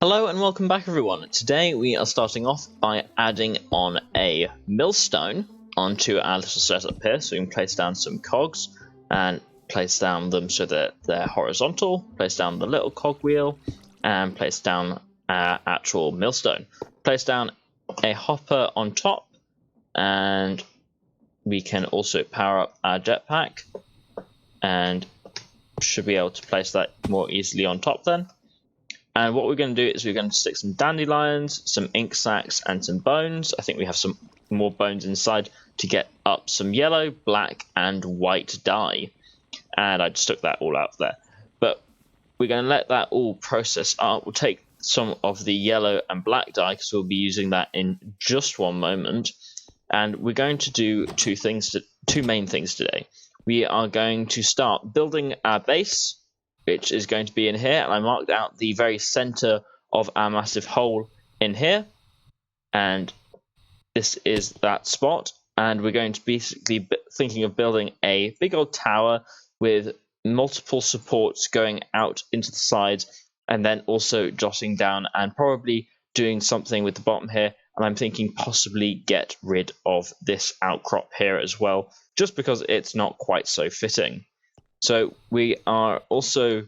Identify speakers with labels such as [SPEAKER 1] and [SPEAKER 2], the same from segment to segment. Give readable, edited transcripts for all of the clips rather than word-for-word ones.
[SPEAKER 1] Hello and welcome back everyone. Today we are starting off by adding on a millstone onto our little setup here. So we can place down some cogs and place down them so that they're horizontal, place down the little cogwheel and place down our actual millstone. Place down a hopper on top and we can also power up our jetpack and should be able to place that more easily on top then. And what we're going to do is we're going to stick some dandelions, some ink sacs, and some bones. I think we have some more bones inside to get up some yellow, black, and white dye. And I just took that all out there. But we're going to let that all process up. We'll take some of the yellow and black dye because we'll be using that in just one moment. And we're going to do two main things today. We are going to start building our base, which is going to be in here, and I marked out the very center of our massive hole in here, and this is that spot. And we're going to be thinking of building a big old tower with multiple supports going out into the sides, and then also jotting down and probably doing something with the bottom here. And I'm thinking possibly get rid of this outcrop here as well, just because it's not quite so fitting. So we also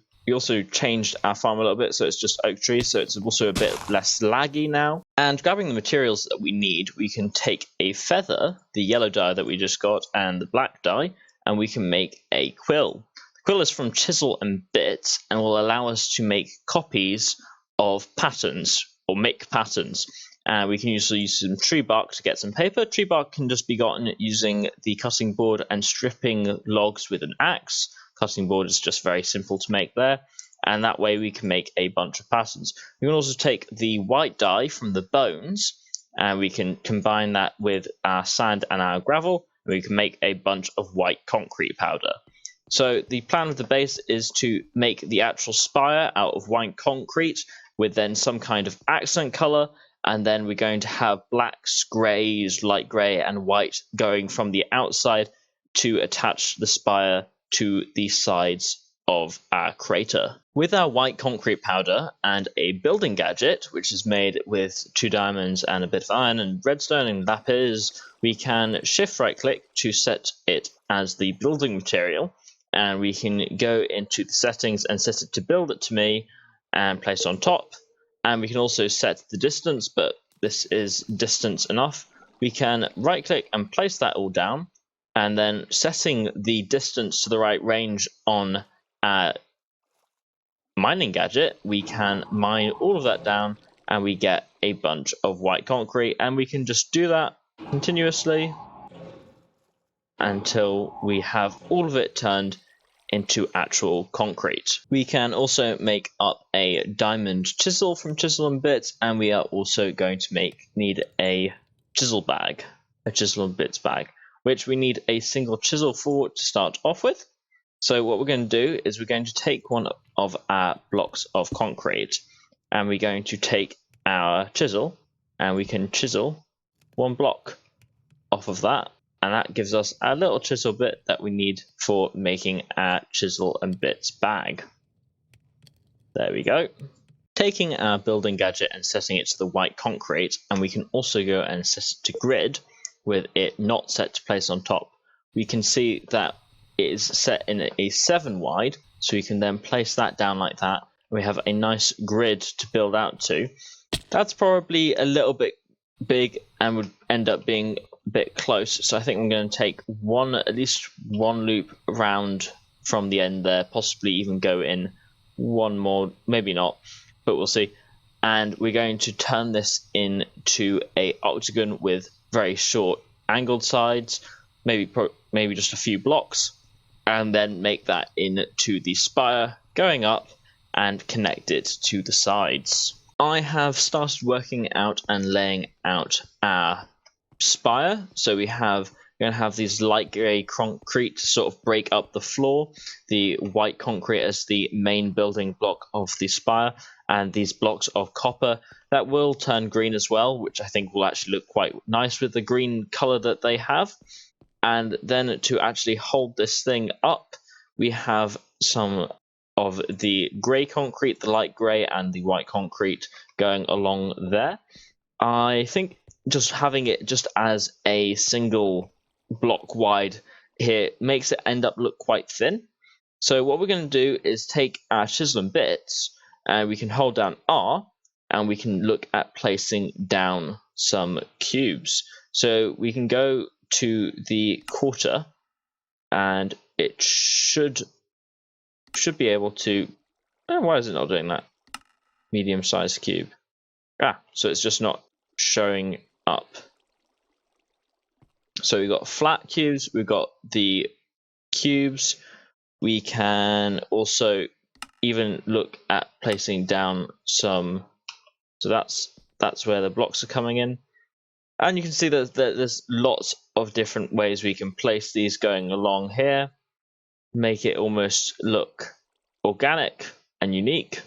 [SPEAKER 1] changed our farm a little bit, so it's just oak trees, so it's also a bit less laggy now. And grabbing the materials that we need, we can take a feather, the yellow dye that we just got, and the black dye, and we can make a quill. The quill is from Chisel and Bits, and will allow us to make copies of patterns, or make patterns. And we can usually use some tree bark to get some paper. Tree bark can just be gotten using the cutting board and stripping logs with an axe. Cutting board is just very simple to make there, and that way we can make a bunch of patterns. We can also take the white dye from the bones and we can combine that with our sand and our gravel, and we can make a bunch of white concrete powder. So the plan of the base is to make the actual spire out of white concrete with then some kind of accent color, and then we're going to have blacks, greys, light grey and white going from the outside to attach the spire to the sides of our crater. With our white concrete powder and a building gadget, which is made with 2 diamonds and a bit of iron and redstone and lapis, we can shift right click to set it as the building material, and we can go into the settings and set it to build it to me and place on top. And we can also set the distance, but this is distance enough. We can right click and place that all down, and then setting the distance to the right range on our mining gadget, we can mine all of that down and we get a bunch of white concrete, and we can just do that continuously until we have all of it turned into actual concrete. We can also make up a diamond chisel from Chisel and Bits, and we are also going to need a chisel and bits bag, which we need a single chisel for to start off with. So what we're going to do is we're going to take one of our blocks of concrete, and we're going to take our chisel, and we can chisel one block off of that, and that gives us a little chisel bit that we need for making our Chisel and Bits bag. There we go. Taking our building gadget and setting it to the white concrete, and we can also go and set it to grid with it not set to place on top. We can see that it is set in a 7 wide, so we can then place that down like that. We have a nice grid to build out to. That's probably a little bit big and would end up being a bit close, so I think I'm going to take at least one loop around from the end there, possibly even go in one more, maybe not, but we'll see. And we're going to turn this into a octagon with very short angled sides, maybe just a few blocks, and then make that into the spire going up and connect it to the sides. I have started working out and laying out our spire, so we're going to have these light grey concrete to sort of break up the floor, the white concrete as the main building block of the spire, and these blocks of copper that will turn green as well, which I think will actually look quite nice with the green color that they have. And then to actually hold this thing up, we have some of the grey concrete, the light grey, and the white concrete going along there. I think just having it just as a single block wide here makes it end up look quite thin. So what we're going to do is take our chisel and bits, and we can hold down R, and we can look at placing down some cubes. So we can go to the quarter, and it should be able to. Oh, why is it not doing that? Medium-sized cube. So it's just not showing up. So we've got flat cubes, we've got the cubes. We can also even look at placing down some. So that's where the blocks are coming in. And you can see that there's lots of different ways we can place these going along here. Make it almost look organic and unique.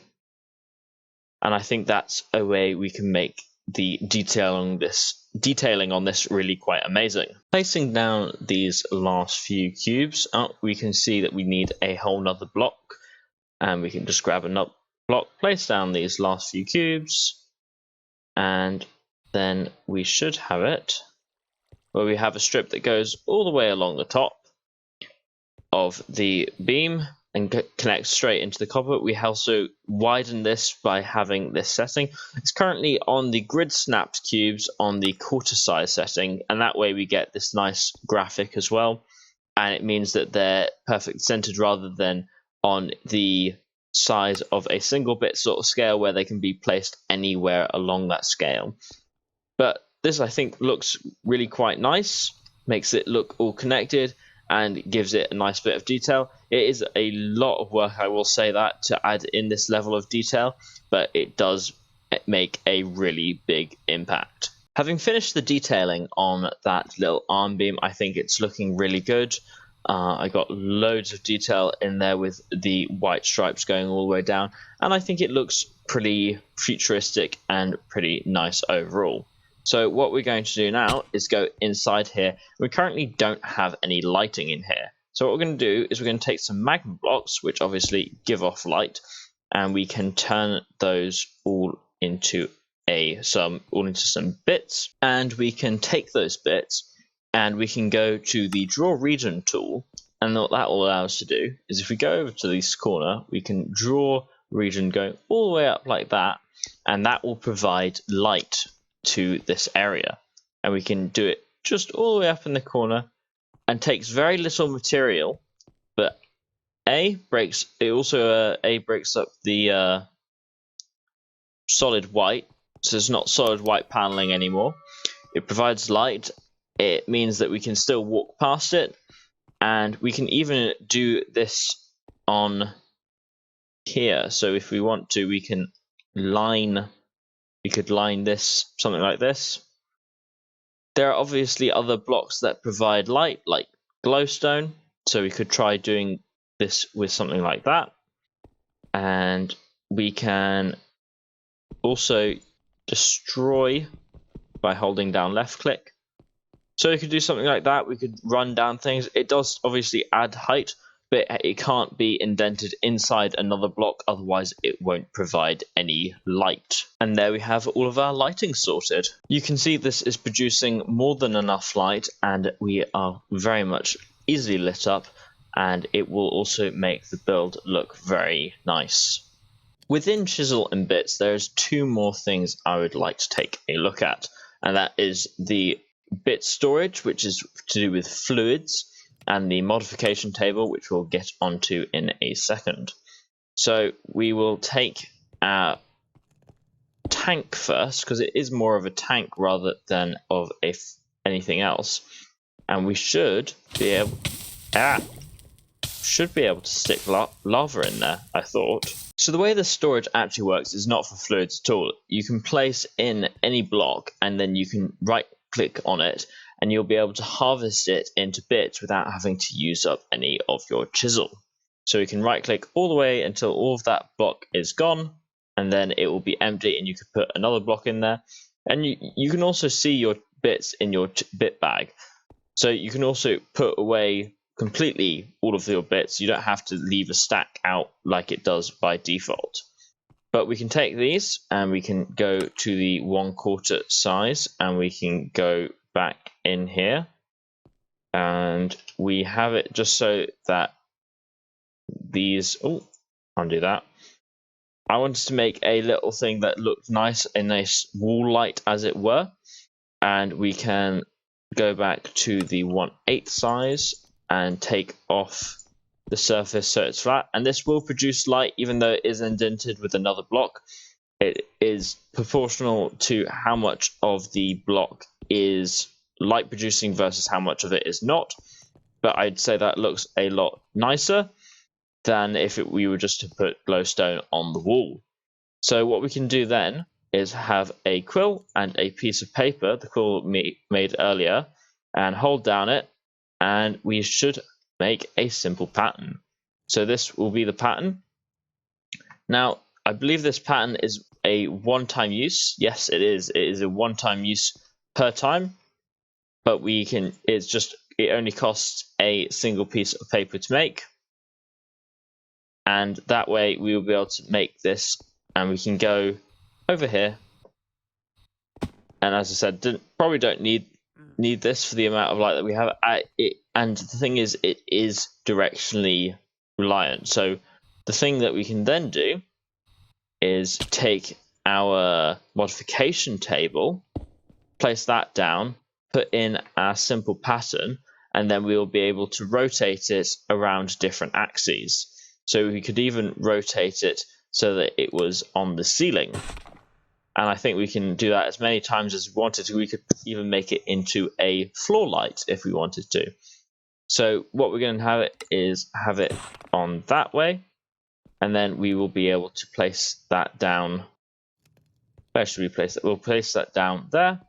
[SPEAKER 1] And I think that's a way we can make the detailing on this really quite amazing. Placing down these last few cubes up, we can see that we need a whole nother block, and we can just grab another block, place down these last few cubes, and then we should have it where we have a strip that goes all the way along the top of the beam and connects straight into the copper. We also widen this by having this setting. It's currently on the grid snapped cubes on the quarter size setting, and that way we get this nice graphic as well, and it means that they're perfect centered rather than on the size of a single bit sort of scale where they can be placed anywhere along that scale. But this, I think, looks really quite nice, makes it look all connected, and gives it a nice bit of detail. It is a lot of work, I will say that, to add in this level of detail, but it does make a really big impact. Having finished the detailing on that little arm beam, I think it's looking really good. I got loads of detail in there with the white stripes going all the way down, and I think it looks pretty futuristic and pretty nice overall. So what we're going to do now is go inside here. We currently don't have any lighting in here. So what we're going to do is we're going to take some magma blocks, which obviously give off light, and we can turn those all into some bits. And we can take those bits and we can go to the draw region tool. And what that will allow us to do is if we go over to this corner, we can draw region going all the way up like that, and that will provide light to this area. And we can do it just all the way up in the corner, and takes very little material, but it breaks up the solid white, so it's not solid white paneling anymore. It provides light. It means that we can still walk past it, and we can even do this on here. So if we want to, we could line this something like this. There are obviously other blocks that provide light, like glowstone, so we could try doing this with something like that. And we can also destroy by holding down left click. So we could do something like that. We could run down things. It does obviously add height, but it can't be indented inside another block, otherwise it won't provide any light. And there we have all of our lighting sorted. You can see this is producing more than enough light, and we are very much easily lit up, and it will also make the build look very nice. Within Chisel and Bits, there's two more things I would like to take a look at, and that is the bit storage, which is to do with fluids, and the modification table, which we'll get onto in a second. So we will take our tank first, because it is more of a tank rather than of anything else, and we should be able to stick lava in there, I thought. So the way the storage actually works is not for fluids at all. You can place in any block, and then you can right click on it, and you'll be able to harvest it into bits without having to use up any of your chisel. So you can right click all the way until all of that block is gone, and then it will be empty, and you can put another block in there. And you can also see your bits in your bit bag. So you can also put away completely all of your bits. You don't have to leave a stack out like it does by default. But we can take these and we can go to the 1/4 size and we can go back in here. And we have it just so that these, oh, undo that. I wanted to make a little thing that looked nice, a nice wall light as it were. And we can go back to the 1/8 size and take off the surface so it's flat. And this will produce light even though it is indented with another block. It is proportional to how much of the block is light producing versus how much of it is not. But I'd say that looks a lot nicer than if we were just to put glowstone on the wall. So what we can do then is have a quill and a piece of paper, the quill made earlier, and hold down it, and we should make a simple pattern. So this will be the pattern. Now, I believe this pattern is a one-time use. Yes, it is. It is a one-time use per time, but it only costs a single piece of paper to make. And that way we will be able to make this, and we can go over here. And as I said, probably don't need this for the amount of light that we have. And the thing is, it is directionally reliant. So the thing that we can then do is take our modification table, place that down, put in our simple pattern, and then we will be able to rotate it around different axes. So we could even rotate it so that it was on the ceiling. And I think we can do that as many times as we wanted to. We could even make it into a floor light if we wanted to. So what we're going to have it is have it on that way. And then we will be able to place that down. Where should we place it? We'll place that down there.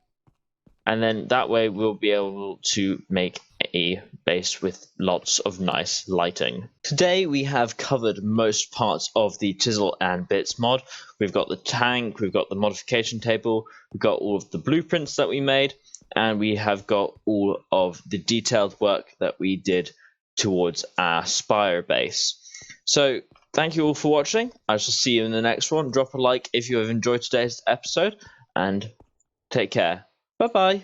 [SPEAKER 1] And then that way we'll be able to make a base with lots of nice lighting. Today we have covered most parts of the Chisel and Bits mod. We've got the tank, we've got the modification table, we've got all of the blueprints that we made, and we have got all of the detailed work that we did towards our spire base. So thank you all for watching. I shall see you in the next one. Drop a like if you have enjoyed today's episode, and take care. Bye-bye.